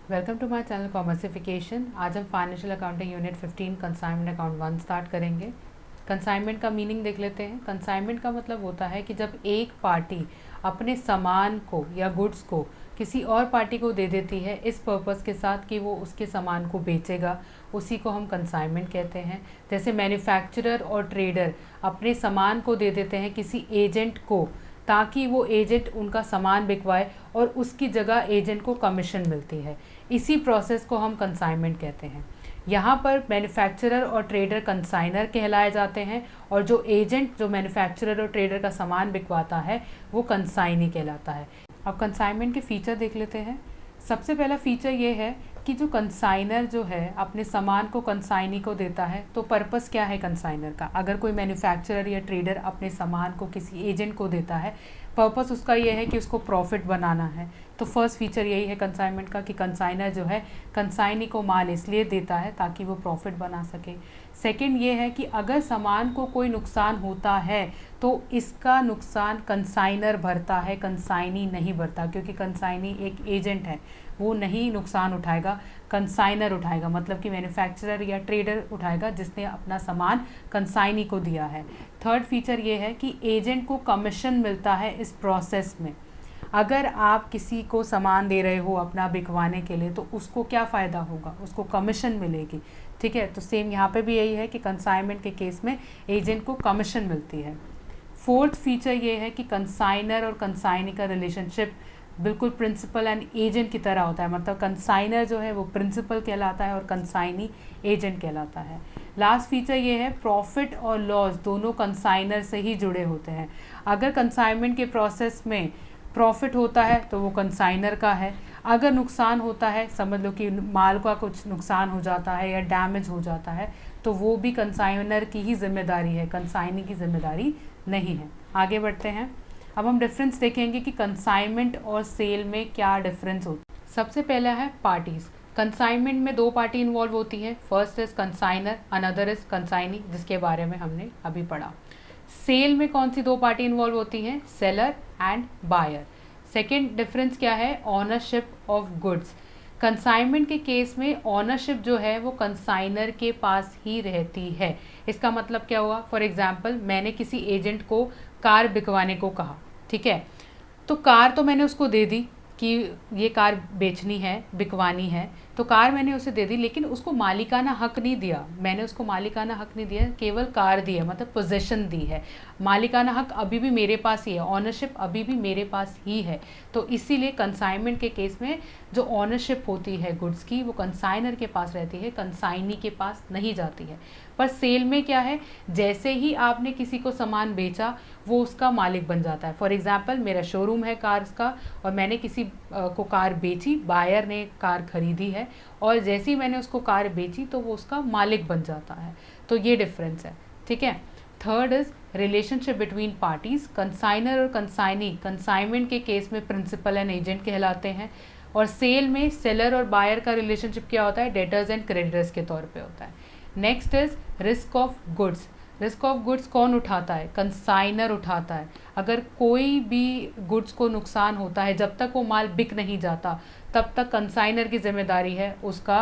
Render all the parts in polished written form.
Welcome to my channel Commercification. आज हम financial accounting unit 15 consignment account 1 start करेंगे। Consignment का मीनिंग देख लेते हैं। कंसाइनमेंट का मतलब होता है कि जब एक पार्टी अपने सामान को या गुड्स को किसी और पार्टी को दे देती है इस पर्पस के साथ कि वो उसके सामान को बेचेगा, उसी को हम कंसाइनमेंट कहते हैं। जैसे मैन्युफैक्चरर और ट्रेडर अपने सामान को दे देते हैं किसी एजेंट को ताकि वो एजेंट उनका सामान बिकवाए और उसकी जगह एजेंट को कमीशन मिलती है। इसी प्रोसेस को हम कंसाइनमेंट कहते हैं। यहाँ पर मैन्युफैक्चरर और ट्रेडर कंसाइनर कहलाए जाते हैं और जो एजेंट जो मैन्युफैक्चरर और ट्रेडर का सामान बिकवाता है वो कंसाइनी कहलाता है। अब कंसाइनमेंट के फीचर देख लेते हैं। सबसे पहला फीचर ये है कि जो कंसाइनर जो है अपने सामान को कंसाइनी को देता है, तो पर्पस क्या है कंसाइनर का। अगर कोई मैन्युफैक्चरर या ट्रेडर अपने सामान को किसी एजेंट को देता है, पर्पस उसका ये है कि उसको प्रॉफिट बनाना है। तो फर्स्ट फीचर यही है कंसाइनमेंट का कि कंसाइनर जो है कंसाइनी को माल इसलिए देता है ताकि वो प्रॉफिट बना सके। सेकंड ये है कि अगर सामान को कोई नुकसान होता है तो इसका नुकसान कंसाइनर भरता है, कंसाइनी नहीं भरता, क्योंकि कंसाइनी एक एजेंट है, वो नहीं नुकसान उठाएगा, कंसाइनर उठाएगा। मतलब कि मैन्युफैक्चरर या ट्रेडर उठाएगा जिसने अपना सामान कंसाइनी को दिया है। थर्ड फीचर ये है कि एजेंट को कमीशन मिलता है इस प्रोसेस में। अगर आप किसी को सामान दे रहे हो अपना बिकवाने के लिए तो उसको क्या फ़ायदा होगा, उसको कमीशन मिलेगी। ठीक है, तो सेम यहाँ पे भी यही है कि कंसाइनमेंट के केस में एजेंट को कमीशन मिलती है। फोर्थ फीचर ये है कि कंसाइनर और कंसाइनी का रिलेशनशिप बिल्कुल प्रिंसिपल एंड एजेंट की तरह होता है। मतलब कंसाइनर जो है वो प्रिंसिपल कहलाता है और कंसाइनी एजेंट कहलाता है। लास्ट फीचर ये है प्रॉफिट और लॉस दोनों कंसाइनर से ही जुड़े होते हैं। अगर कंसाइनमेंट के प्रोसेस में प्रॉफिट होता है तो वो कंसाइनर का है, अगर नुकसान होता है, समझ लो कि माल का कुछ नुकसान हो जाता है या डैमेज हो जाता है, तो वो भी कंसाइनर की ही जिम्मेदारी है, कंसाइनी की जिम्मेदारी नहीं है। आगे बढ़ते हैं। अब हम डिफरेंस देखेंगे कि कंसाइनमेंट और सेल में क्या डिफरेंस होता है। सबसे पहला है पार्टीज। कंसाइनमेंट में दो पार्टी इन्वॉल्व होती है, first is consignor, another is consignee, जिसके बारे में हमने अभी पढ़ा। सेल में कौन सी दो पार्टी इन्वॉल्व होती हैं, seller and buyer. Second difference क्या है, ऑनरशिप ऑफ गुड्स। कंसाइनमेंट के केस में ऑनरशिप जो है वो कंसाइनर के पास ही रहती है। इसका मतलब क्या हुआ, फॉर एग्जाम्पल मैंने किसी एजेंट को कार बिकवाने को कहा, ठीक है, तो कार तो मैंने उसको दे दी कि ये कार बेचनी है, बिकवानी है, तो कार मैंने उसे दे दी, लेकिन उसको मालिकाना हक नहीं दिया। मैंने उसको मालिकाना हक नहीं दिया, केवल कार दी है, मतलब पोजेशन दी है। मालिकाना हक अभी भी मेरे पास ही है, ऑनरशिप अभी भी मेरे पास ही है। तो इसीलिए कंसाइनमेंट के केस में जो ऑनरशिप होती है गुड्स की वो कंसाइनर के पास रहती है, कंसाइनी के पास नहीं जाती है। पर सेल में क्या है, जैसे ही आपने किसी को सामान बेचा वो उसका मालिक बन जाता है। फॉर एग्जाम्पल मेरा शोरूम है कार्स का और मैंने किसी को कार बेची, बायर ने कार खरीदी है और जैसे ही मैंने उसको कार बेची तो वो उसका मालिक बन जाता है। तो ये डिफरेंस है, ठीक है। Third is relationship between parties. Consignor और कंसाइनी कंसाइनमेंट के केस में प्रिंसिपल एंड एजेंट कहलाते हैं और सेल में सेलर और बायर का रिलेशनशिप क्या होता है, डेटर्स एंड क्रेडिटर्स के तौर पे होता है। Next is risk of goods. Risk of goods कौन उठाता है, कंसाइनर उठाता है। अगर कोई भी गुड्स को नुकसान होता है, जब तक वो माल बिक नहीं जाता तब तक कंसाइनर की जिम्मेदारी है उसका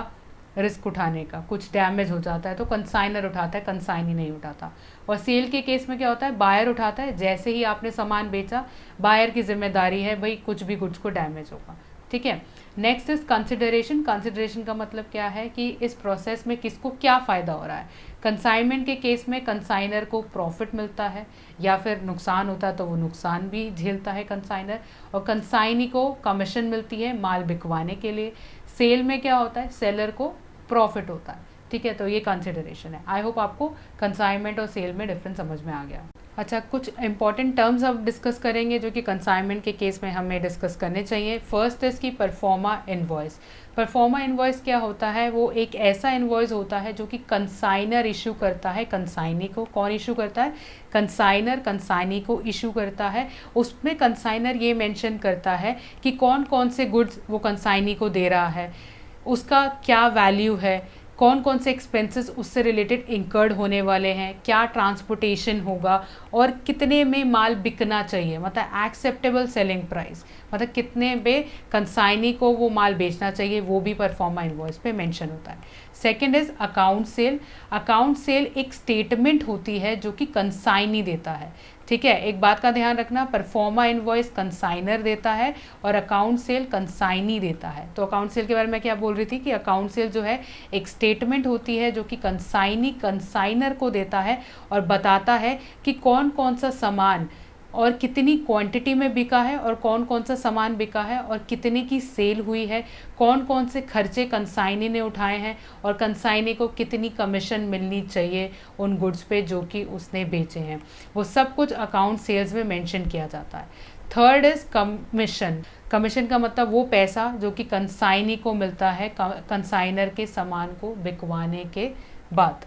रिस्क उठाने का। कुछ डैमेज हो जाता है तो कंसाइनर उठाता है, कंसाइनी नहीं उठाता। और सेल के केस में क्या होता है, बायर उठाता है। जैसे ही आपने सामान बेचा, बायर की जिम्मेदारी है भाई कुछ भी गुड्स को डैमेज होगा, ठीक है। Next is consideration. कंसिडरेशन का मतलब क्या है कि इस प्रोसेस में किसको क्या फ़ायदा हो रहा है। कंसाइनमेंट के केस में कंसाइनर को प्रॉफिट मिलता है या फिर नुकसान होता है तो वो नुकसान भी झेलता है कंसाइनर, और कंसाइनी को कमीशन मिलती है माल बिकवाने के लिए। सेल में क्या होता है, सेलर को प्रॉफिट होता है, ठीक है। तो ये कंसिडरेशन है। आई होप आपको कंसाइनमेंट और सेल में डिफरेंस समझ में आ गया। अच्छा, कुछ इंपॉर्टेंट टर्म्स अब डिस्कस करेंगे जो कि कंसाइनमेंट के केस में हमें डिस्कस करने चाहिए। फर्स्ट है इसकी परफॉर्मा इनवॉइस। परफॉर्मा इनवॉइस क्या होता है, वो एक ऐसा इनवॉइस होता है जो कि कंसाइनर इशू करता है कंसाइनी को। कौन इशू करता है, कंसाइनर कंसाइनी को इशू करता है। उसमें कंसाइनर ये मेंशन करता है कि कौन कौन से गुड्स वो कंसाइनी को दे रहा है, उसका क्या वैल्यू है, कौन कौन से एक्सपेंसेस उससे रिलेटेड इंकर्ड होने वाले हैं, क्या ट्रांसपोर्टेशन होगा और कितने में माल बिकना चाहिए, मतलब एक्सेप्टेबल सेलिंग प्राइस, मतलब कितने पे कंसाइनी को वो माल बेचना चाहिए, वो भी परफॉर्मा इनवॉइस पे मेंशन होता है। Second is account cell. Account cell एक स्टेटमेंट होती है जो कि कंसाइनी देता है, ठीक है। एक बात का ध्यान रखना, परफॉर्मा इनवॉइस कंसाइनर देता है और अकाउंट सेल कंसाइनी देता है। तो अकाउंट सेल के बारे में क्या बोल रही थी कि अकाउंट सेल जो है एक स्टेटमेंट होती है जो कि कंसाइनी कंसाइनर को देता है और बताता है कि कौन कौन सा सामान और कितनी क्वांटिटी में बिका है और कौन कौन सा सामान बिका है और कितने की सेल हुई है, कौन कौन से खर्चे कंसाइनी ने उठाए हैं और कंसाइनी को कितनी कमीशन मिलनी चाहिए उन गुड्स पे जो कि उसने बेचे हैं, वो सब कुछ अकाउंट सेल्स में मेंशन किया जाता है। Third is commission. कमीशन का मतलब वो पैसा जो कि कंसाइनी को मिलता है कंसाइनर के सामान को बिकवाने के बाद।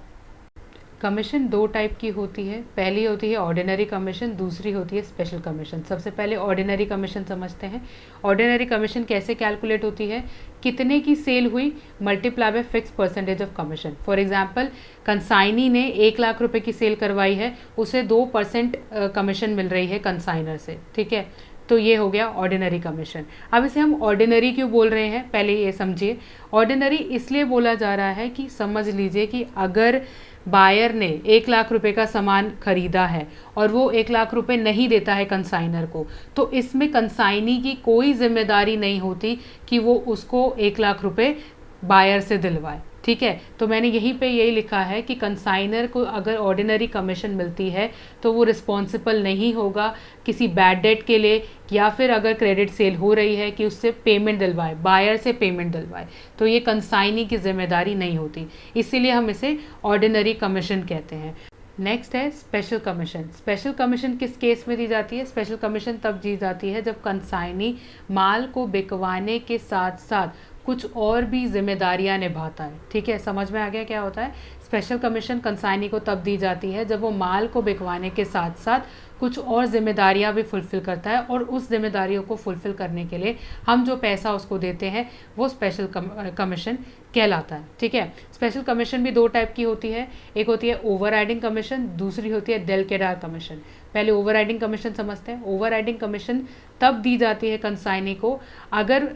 कमीशन दो टाइप की होती है, पहली होती है ऑर्डिनरी कमीशन, दूसरी होती है स्पेशल कमीशन। सबसे पहले ऑर्डिनरी कमीशन समझते हैं। ऑर्डिनरी कमीशन कैसे कैलकुलेट होती है, कितने की सेल हुई multiply by fix percentage of commission. For example consignee ने 1 लाख रुपए की सेल करवाई है, उसे 2% कमीशन मिल रही है कंसाइनर से, ठीक है। तो ये हो गया ऑर्डिनरी कमीशन। अब इसे हम ऑर्डिनरी क्यों बोल रहे हैं, पहले ये समझिए। ऑर्डिनरी इसलिए बोला जा रहा है कि समझ लीजिए कि अगर बायर ने 1 लाख रुपए का सामान खरीदा है और वो 1 लाख रुपए नहीं देता है कंसाइनर को, तो इसमें कंसाइनी की कोई जिम्मेदारी नहीं होती कि वो उसको 1 लाख रुपए बायर से दिलवाए, ठीक है। तो मैंने यहीं पे यही लिखा है कि कंसाइनर को अगर ऑर्डिनरी कमीशन मिलती है तो वो रिस्पॉन्सिबल नहीं होगा किसी बैड डेट के लिए, या फिर अगर क्रेडिट सेल हो रही है कि उससे पेमेंट दिलवाए, बायर से पेमेंट दिलवाए, तो ये कंसाइनी की जिम्मेदारी नहीं होती, इसीलिए हम इसे ऑर्डिनरी कमीशन कहते हैं। नेक्स्ट है स्पेशल कमीशन। स्पेशल कमीशन किस केस में दी जाती है, स्पेशल कमीशन तब दी जाती है जब कंसाइनी माल को बिकवाने के साथ साथ कुछ और भी जिम्मेदारियां निभाता है, ठीक है। समझ में आ गया क्या होता है। स्पेशल कमीशन कंसाइनी को तब दी जाती है जब वो माल को बिकवाने के साथ साथ कुछ और जिम्मेदारियां भी फुलफिल करता है और उस जिम्मेदारियों को फुलफिल करने के लिए हम जो पैसा उसको देते हैं वो स्पेशल कमीशन कहलाता है, ठीक है। स्पेशल कमीशन भी दो टाइप की होती है, एक होती है ओवरराइडिंग कमीशन, दूसरी होती है डेल केडार कमीशन। पहले ओवरराइडिंग कमीशन समझते हैं। ओवरराइडिंग कमीशन तब दी जाती है कंसाइनी को अगर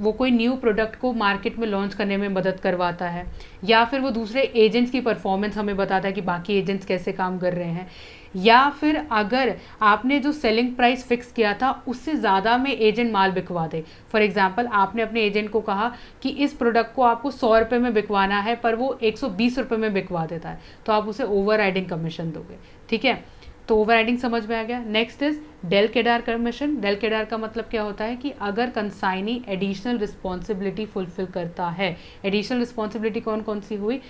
वो कोई न्यू प्रोडक्ट को मार्केट में लॉन्च करने में मदद करवाता है, या फिर वो दूसरे एजेंट्स की परफॉर्मेंस हमें बताता है कि बाकी एजेंट्स कैसे काम कर रहे हैं, या फिर अगर आपने जो सेलिंग प्राइस फिक्स किया था उससे ज़्यादा में एजेंट माल बिकवा दे। फॉर एग्जांपल आपने अपने एजेंट को कहा कि इस प्रोडक्ट को आपको 100 रुपये में बिकवाना है पर वो 120 रुपये में बिकवा देता है, तो आप उसे ओवरराइडिंग कमीशन दोगे, ठीक है। तो ओवरराइडिंग समझ में आ गया। Next is del credere commission. Del credere का मतलब क्या होता है कि अगर कंसाइनी एडिशनल रिस्पॉन्सिबिलिटी फुलफिल करता है। एडिशनल रिस्पॉन्सिबिलिटी कौन कौन सी हुई,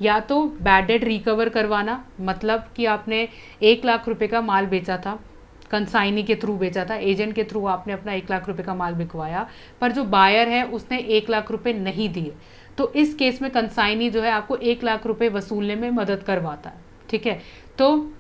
या तो बैड डेट रिकवर करवाना, मतलब कि आपने 1 लाख रुपए का माल बेचा था, कंसाइनी के थ्रू बेचा था, एजेंट के थ्रू आपने अपना 1 लाख रुपए का माल बिकवाया, पर जो बायर है उसने 1 लाख रुपए नहीं दिए, तो इस केस में कंसाइनी जो है आपको 1 लाख रुपए वसूलने में मदद करवाता है, ठीक है। तो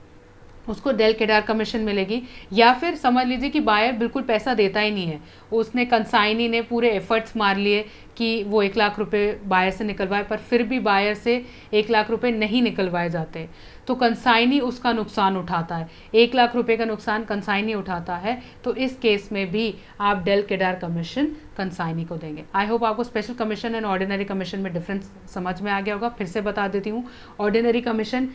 उसको डेल केडार कमीशन मिलेगी। या फिर समझ लीजिए कि बायर बिल्कुल पैसा देता ही नहीं है, उसने कंसाइनी ने पूरे एफर्ट्स मार लिए कि वो 1 लाख रुपए बायर से निकलवाए, पर फिर भी बायर से 1 लाख रुपए नहीं निकलवाए जाते, तो कंसाइनी उसका नुकसान उठाता है। 1 लाख रुपए का नुकसान कंसाइनी उठाता है, तो इस केस में भी आप डेल केडार कमीशन कंसाइनी को देंगे। आई होप आपको special commission and ordinary commission में डिफरेंस समझ में आ गया होगा। फिर से बता देती हूँ, ऑर्डिनरी कमीशन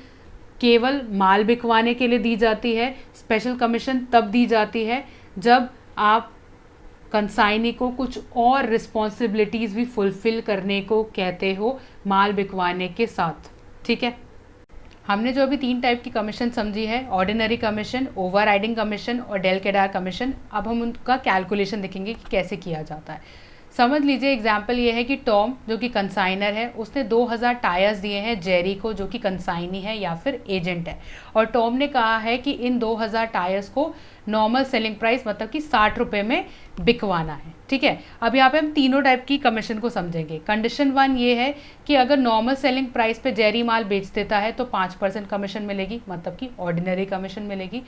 केवल माल बिकवाने के लिए दी जाती है, स्पेशल कमीशन तब दी जाती है जब आप कंसाइनी को कुछ और रिस्पॉन्सिबिलिटीज़ भी फुलफिल करने को कहते हो माल बिकवाने के साथ, ठीक है। हमने जो अभी 3 टाइप की कमीशन समझी है, ऑर्डिनरी कमीशन, ओवरराइडिंग कमीशन और डेल केडार कमीशन, अब हम उनका कैलकुलेशन देखेंगे कि कैसे किया जाता है। समझ लीजिए एग्जाम्पल ये है कि टॉम जो कि कंसाइनर है, उसने 2000 टायर्स दिए हैं जेरी को जो कि कंसाइनी है या फिर एजेंट है, और टॉम ने कहा है कि इन 2000 टायर्स को नॉर्मल सेलिंग प्राइस मतलब कि 60 रुपये में बिकवाना है। ठीक है, अब यहाँ पे हम तीनों टाइप की कमीशन को समझेंगे। कंडीशन 1 ये है कि अगर नॉर्मल सेलिंग प्राइस पे जेरी माल बेच देता है तो 5% कमीशन मिलेगी, मतलब कि ऑर्डिनरी कमीशन मिलेगी।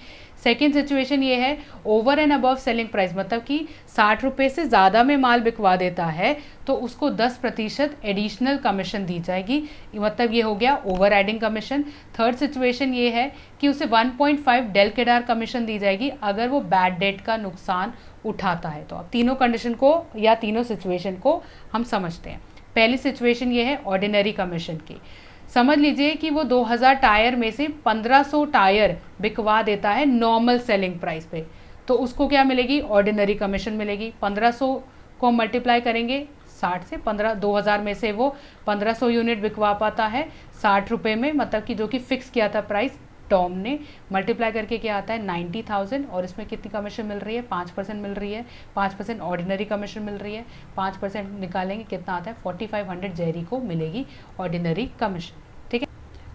सेकेंड सिचुएशन ये है over and above selling price, मतलब कि 60 रुपये से ज़्यादा में माल बिकवा देता है तो उसको 10% एडिशनल कमीशन दी जाएगी, मतलब ये हो गया over adding commission. Third situation ये है कि उसे 1.5 डेल केडार कमीशन दी जाएगी अगर वो बैड डेट का नुकसान उठाता है। तो अब तीनों कंडीशन को या तीनों सिचुएशन को हम समझते हैं। पहली सिचुएशन ये है ऑर्डिनरी कमीशन की। समझ लीजिए कि वो 2000 टायर में से 1500 टायर बिकवा देता है नॉर्मल सेलिंग प्राइस पे, तो उसको क्या मिलेगी? ऑर्डिनरी कमीशन मिलेगी। 1500 को मल्टीप्लाई करेंगे 60 से, 2000 में से वो 1500 यूनिट बिकवा पाता है 60 रुपये में, मतलब कि जो कि फिक्स किया था प्राइस टॉम ने, मल्टीप्लाई करके क्या आता है 90,000, और इसमें कितनी कमीशन मिल रही है? 5% मिल रही है। 5% ऑर्डिनरी कमीशन मिल रही है, 5% निकालेंगे कितना आता है? 4500 जेरी को मिलेगी ऑर्डिनरी कमीशन। ठीक है,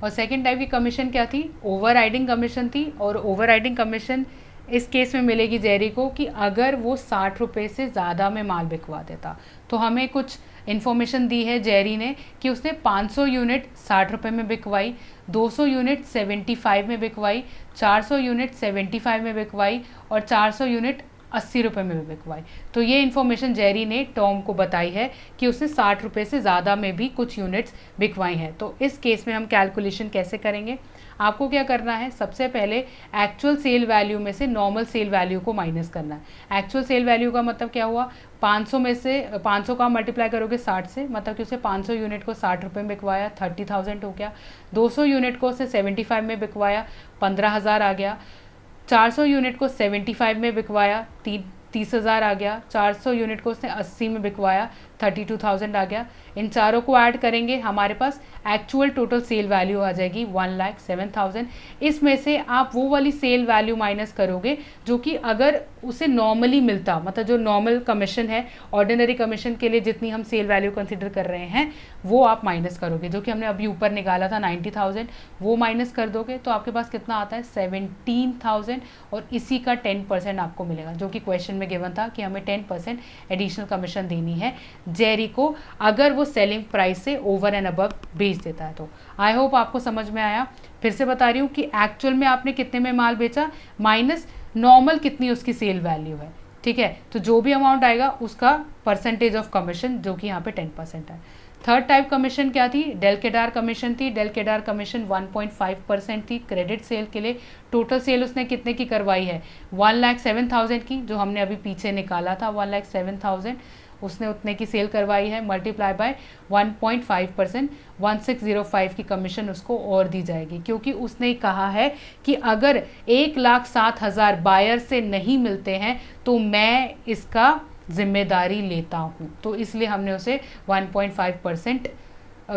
और सेकेंड टाइप की कमीशन क्या थी? ओवर राइडिंग कमीशन थी। और ओवर राइडिंग कमीशन इस केस में मिलेगी जेरी को कि अगर वो 60 रुपये से ज़्यादा में माल बिकवा देता। तो हमें कुछ इन्फॉर्मेशन दी है जेरी ने कि उसने 500 यूनिट 60 रुपये में बिकवाई, 200 यूनिट 75 में बिकवाई, 400 यूनिट 75 में बिकवाई और 400 यूनिट 80 रुपये में भी बिकवाई। तो ये इन्फॉर्मेशन जेरी ने टॉम को बताई है कि उसने 60 रुपये से ज़्यादा में भी कुछ यूनिट्स बिकवाई हैं। तो इस केस में हम कैलकुलेशन कैसे करेंगे? आपको क्या करना है? सबसे पहले एक्चुअल सेल वैल्यू में से नॉर्मल सेल वैल्यू को माइनस करना है। एक्चुअल सेल वैल्यू का मतलब क्या हुआ? 500 में से 500 का मल्टीप्लाई करोगे 60 से, मतलब कि उसे 500 यूनिट को 60 रुपये में बिकवाया, 30,000 हो गया। 200 यूनिट को उसे 75 में बिकवाया, 15,000 आ गया। 400 यूनिट को 75 में बिकवाया, 30,000 आ गया। 400 यूनिट को उसने 80 में बिकवाया, 32,000 आ गया। इन चारों को ऐड करेंगे, हमारे पास एक्चुअल टोटल सेल वैल्यू आ जाएगी 1,07,000। इसमें से आप वो वाली सेल वैल्यू माइनस करोगे जो कि अगर उसे नॉर्मली मिलता, मतलब जो नॉर्मल कमीशन है, ऑर्डिनरी कमीशन के लिए जितनी हम सेल वैल्यू कंसिडर कर रहे हैं वो आप माइनस करोगे, जो कि हमने अभी ऊपर निकाला था 90,000, वो माइनस कर दोगे तो आपके पास कितना आता है? 17,000, और इसी का 10% आपको मिलेगा, जो कि क्वेश्चन में गिवन था कि हमें 10% एडिशनल कमीशन देनी है जेरी को अगर वो सेलिंग प्राइस से ओवर एंड अबव बेच देता है। तो आई होप आपको समझ में आया। फिर से बता रही हूँ कि एक्चुअल में आपने कितने में माल बेचा माइनस नॉर्मल कितनी उसकी सेल वैल्यू है। ठीक है, तो जो भी अमाउंट आएगा उसका परसेंटेज ऑफ कमीशन, जो कि यहाँ पे 10% है। थर्ड टाइप कमीशन क्या थी? डेल केडार कमीशन थी। डेल केडार कमीशन 1.5% थी क्रेडिट सेल के लिए। टोटल सेल उसने कितने की करवाई है? 1,07,000 की, जो हमने अभी पीछे निकाला था 1,07,000, उसने उतने की सेल करवाई है, मल्टीप्लाई बाय 1.5%, 1605 की कमीशन उसको और दी जाएगी, क्योंकि उसने कहा है कि अगर 1,07,000 बायर से नहीं मिलते हैं तो मैं इसका जिम्मेदारी लेता हूँ, तो इसलिए हमने उसे 1.5%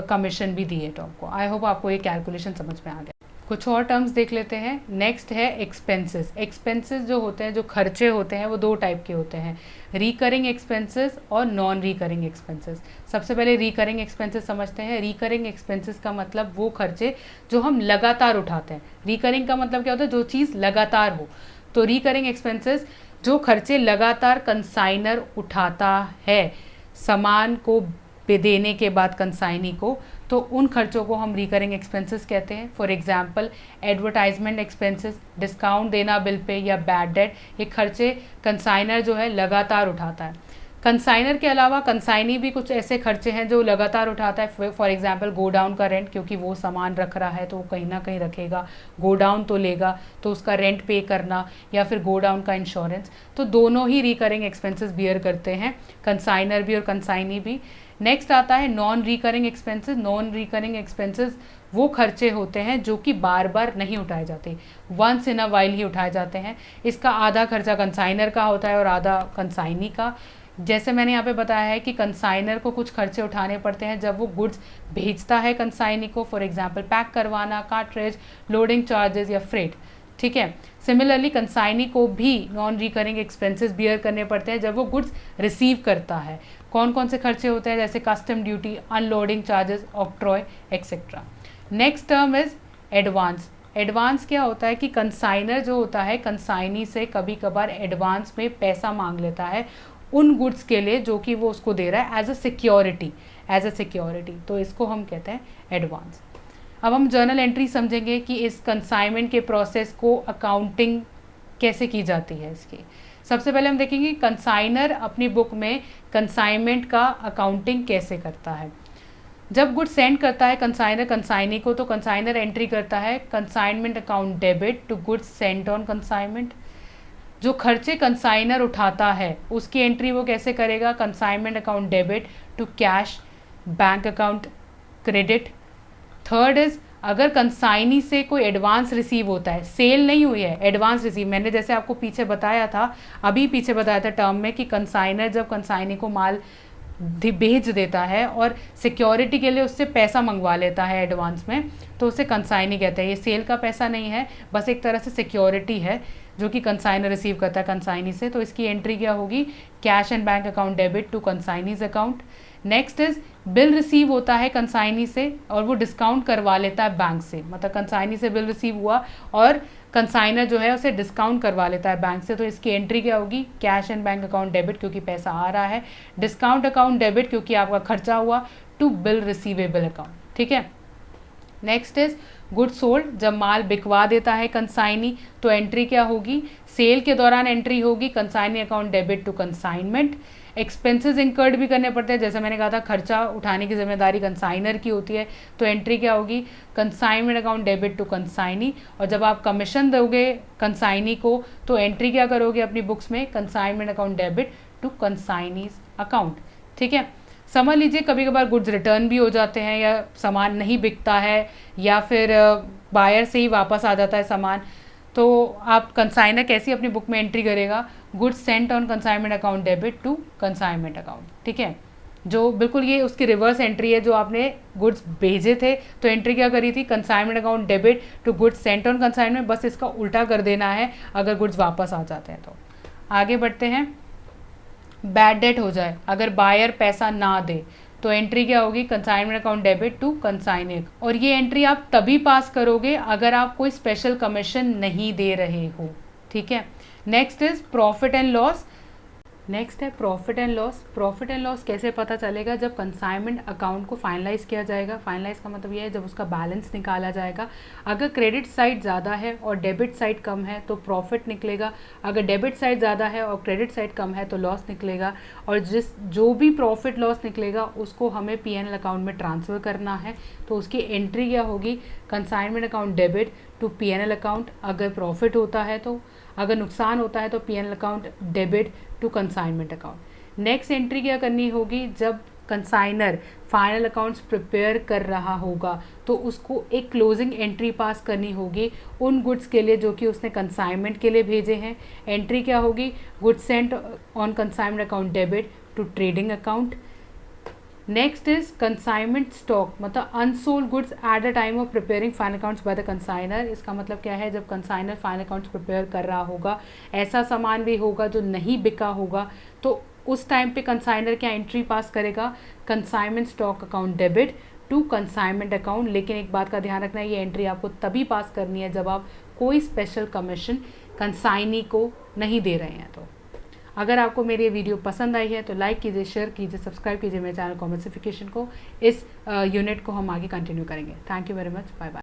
कमीशन भी दी है टॉप को। आई होप आपको ये कैलकुलेशन समझ में आ गया। कुछ और टर्म्स देख लेते हैं। नेक्स्ट है एक्सपेंसेस। एक्सपेंसेस जो होते हैं, जो खर्चे होते हैं, वो दो टाइप के होते हैं, रिकरिंग एक्सपेंसेस और नॉन रिकरिंग एक्सपेंसेस। सबसे पहले रिकरिंग एक्सपेंसेस समझते हैं। रिकरिंग एक्सपेंसेस का मतलब वो खर्चे जो हम लगातार उठाते हैं। रिकरिंग का मतलब क्या होता है? जो चीज़ लगातार हो। तो रिकरिंग एक्सपेंसेस जो खर्चे लगातार कंसाइनर उठाता है सामान को देने के बाद कंसाइनी को, तो उन खर्चों को हम रिकरिंग एक्सपेंसेस कहते हैं। For example advertisement expenses, discount देना बिल पे या बैड डेट, ये खर्चे कंसाइनर जो है लगातार उठाता है। कंसाइनर के अलावा कंसाइनी भी कुछ ऐसे खर्चे हैं जो लगातार उठाता है। फॉर एग्जांपल गोडाउन का रेंट, क्योंकि वो सामान रख रहा है तो वो कहीं ना कहीं रखेगा, गोडाउन तो लेगा, तो उसका रेंट पे करना, या फिर गोडाउन का इंश्योरेंस, तो दोनों ही रिकरिंग एक्सपेंसेस बियर करते हैं, कंसाइनर भी और कंसाइनी भी। नेक्स्ट आता है non recurring expenses. Non recurring expenses वो खर्चे होते हैं जो कि बार बार नहीं उठाए जाते, once in a while he उठाए जाते हैं। इसका आधा खर्चा कंसाइनर का होता है और आधा कंसाइनी का। जैसे मैंने यहाँ पे बताया है कि कंसाइनर को कुछ खर्चे उठाने पड़ते हैं जब वो गुड्स भेजता है कंसाइनी को, फॉर एग्जांपल पैक करवाना, कार्ट्रेज, लोडिंग चार्जेस या फ्रेट। ठीक है, सिमिलरली कंसाइनी को भी नॉन रिकरिंग एक्सपेंसेस बियर करने पड़ते हैं जब वो गुड्स रिसीव करता है। कौन कौन से खर्चे होते हैं? जैसे custom duty, unloading charges, octroi etcetera. Next term is advance. Advance क्या होता है कि कंसाइनर जो होता है कंसाइनी से कभी कभार एडवांस में पैसा मांग लेता है उन गुड्स के लिए जो कि वो उसको दे रहा है एज अ सिक्योरिटी, तो इसको हम कहते हैं एडवांस। अब हम जर्नल एंट्री समझेंगे कि इस कंसाइनमेंट के प्रोसेस को अकाउंटिंग कैसे की जाती है इसकी। सबसे पहले हम देखेंगे कंसाइनर अपनी बुक में कंसाइनमेंट का अकाउंटिंग कैसे करता है। जब गुड सेंड करता है कंसाइनर कंसाइनी को, तो कंसाइनर एंट्री करता है consignment account debit to goods sent on consignment. जो खर्चे कंसाइनर उठाता है उसकी एंट्री वो कैसे करेगा, consignment account debit to cash bank account credit. Third is अगर कंसाइनी से कोई एडवांस रिसीव होता है, सेल नहीं हुई है, एडवांस रिसीव, मैंने जैसे आपको पीछे बताया था टर्म में कि कंसाइनर जब कंसाइनी को माल भेज देता है और सिक्योरिटी के लिए उससे पैसा मंगवा लेता है एडवांस में, तो उसे कंसाइनी कहते हैं। ये सेल का पैसा नहीं है, बस एक तरह से सिक्योरिटी है जो कि कंसाइनर रिसीव करता है कंसाइनी से। तो इसकी एंट्री क्या होगी, cash and bank account debit to consignee's account. Next is bill receive होता है कंसाइनी से और वो डिस्काउंट करवा लेता है बैंक से, मतलब कंसाइनी से बिल रिसीव हुआ और कंसाइनर जो है उसे डिस्काउंट करवा लेता है बैंक से, तो इसकी एंट्री क्या होगी, cash and bank account debit क्योंकि पैसा आ रहा है, डिस्काउंट अकाउंट डेबिट क्योंकि आपका खर्चा हुआ, टू बिल रिसीवेबल अकाउंट। ठीक है। नेक्स्ट इज गुड सोल्ड, जब माल बिकवा देता है कंसाइनी तो एंट्री क्या होगी, सेल के दौरान एंट्री होगी consignee account debit to consignment. Expenses incurred भी करने पड़ते हैं, जैसे मैंने कहा था खर्चा उठाने की जिम्मेदारी कंसाइनर की होती है, तो एंट्री क्या होगी, consignment account debit to consignee. और जब आप कमीशन दोगे कंसाइनी को तो एंट्री क्या करोगे अपनी बुक्स में, consignment account debit to consignee's account. ठीक है। समझ लीजिए कभी कभार गुड्स रिटर्न भी हो जाते हैं या सामान नहीं बिकता है या फिर बायर से ही वापस आ जाता है सामान, तो आप कंसाइनर कैसी अपनी बुक में एंट्री करेगा, goods sent on consignment account debit to consignment account. ठीक है। जो बिल्कुल ये उसकी रिवर्स एंट्री है, जो आपने गुड्स भेजे थे तो एंट्री क्या करी थी, consignment account debit to goods sent on consignment, बस इसका उल्टा कर देना है अगर गुड्स वापस आ जाते हैं तो। आगे बढ़ते हैं। बैड डेट हो जाए, अगर बायर पैसा ना दे तो एंट्री क्या होगी, consignment account debit to consignor. और ये एंट्री आप तभी पास करोगे अगर आप कोई स्पेशल कमीशन नहीं दे रहे हो। ठीक है। Next is profit and loss. Next है profit and loss. Profit and loss कैसे पता चलेगा, जब कंसाइनमेंट अकाउंट को फाइनलाइज किया जाएगा। फाइनलाइज का मतलब ये है जब उसका बैलेंस निकाला जाएगा। अगर क्रेडिट साइड ज़्यादा है और डेबिट साइड कम है तो प्रॉफिट निकलेगा, अगर डेबिट साइड ज़्यादा है और क्रेडिट साइड कम है तो लॉस निकलेगा। और जो भी प्रॉफिट लॉस निकलेगा उसको हमें P&L अकाउंट में ट्रांसफ़र करना है, तो उसकी एंट्री क्या होगी, consignment account debit to P&L account अगर प्रॉफिट होता है तो, अगर नुकसान होता है तो P&L account debit to consignment account. Next entry क्या करनी होगी, जब कंसाइनर फाइनल अकाउंट्स प्रिपेयर कर रहा होगा तो उसको एक क्लोजिंग एंट्री पास करनी होगी उन गुड्स के लिए जो कि उसने कंसाइनमेंट के लिए भेजे हैं। एंट्री क्या होगी, goods sent on consignment account debit to trading account. Next is consignment stock, मतलब unsold goods at the time of preparing final accounts by the consignor. इसका मतलब क्या है, जब कंसाइनर फाइनल अकाउंट्स प्रिपेयर कर रहा होगा, ऐसा सामान भी होगा जो नहीं बिका होगा, तो उस टाइम पे कंसाइनर क्या एंट्री पास करेगा, consignment stock account debit to consignment account. लेकिन एक बात का ध्यान रखना है, ये एंट्री आपको तभी पास करनी है जब आप कोई स्पेशल कमीशन कंसाइनी को नहीं दे रहे हैं। तो अगर आपको मेरी ये वीडियो पसंद आई है तो लाइक कीजिए, शेयर कीजिए, सब्सक्राइब कीजिए मेरे चैनल कॉमर्सिफिकेशन को। इस यूनिट को हम आगे कंटिन्यू करेंगे। Thank you very much, bye bye.